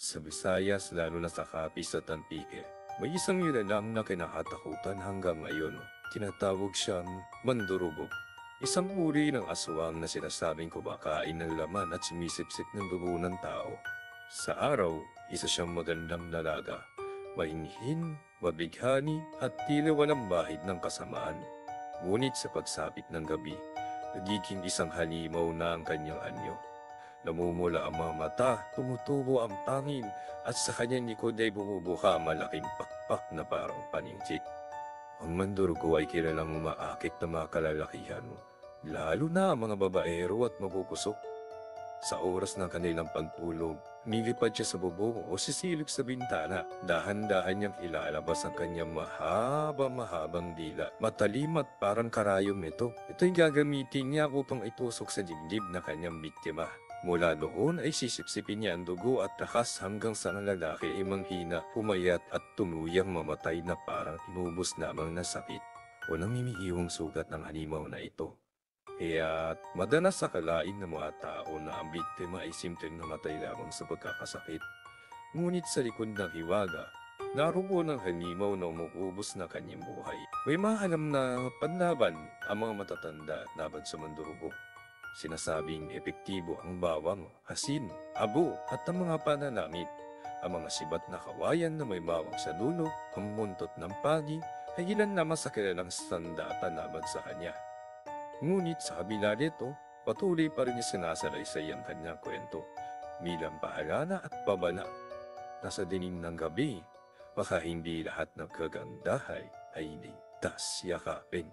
Sa Visayas, lalo na sa Capiz at Antique, may isang nilalang na kinakatakutan hanggang ngayon. Tinatawag siyang Mandurugog. Isang uri ng aswang na sinasabing kumakain ng laman at sumisipsip ng dugo ng tao. Sa araw, isa siyang magandang dalaga, mahinhin, mabighani at tila walang bahid ng kasamaan. Ngunit sa pagsapit ng gabi, nagiging isang halimaw na ang kanyang anyo. Namumula ang mga mata, tumutubo ang tangin, at sa kanyang likod ay bumubuka ang malaking pakpak na parang paningkik. Ang Mandurugo ay kilalang umaakit na mga kalalakihan, lalo na ang mga babaero at mabubusok. Sa oras ng kanilang pagtulog, nilipad siya sa bubong o sisilip sa bintana. Dahan-dahan niyang ilalabas ang kanyang mahabang dila. Matalim at parang karayom ito. Ito'y gagamitin niya upang itusok sa dibdib na kanyang biktima. Mula doon ay sisipsipin niya ang dugo at takas hanggang sa ang lalaki ay manghina, pumayat at tuluyang mamatay na parang inubos lamang na sakit o namimiiwang sugat ng halimaw na ito. Kaya madalas akalain ng mga tao na ang biktima ay simpleng namatay lamang sa pagkakasakit. Ngunit sa likod ng hiwaga, naroon ang halimaw na umuubos na kanyang buhay. May maalam na panlaban ang mga matatanda laban sa Mandurugo. Sinasabing epektibo ang bawang, asin, abo at ang mga pananamit. Ang mga sibat na kawayan na may bawang sa dulo, ang muntot ng pagi, ay ilan naman sa kilalang sandata laban sa kanya. Ngunit sa kabila nito, patuloy pa rin niya sinasalaysay ang kanyang kwento bilang paalala at babala na sa dining ng gabi, baka hindi lahat ng kagandahay ay ligtas yakapin.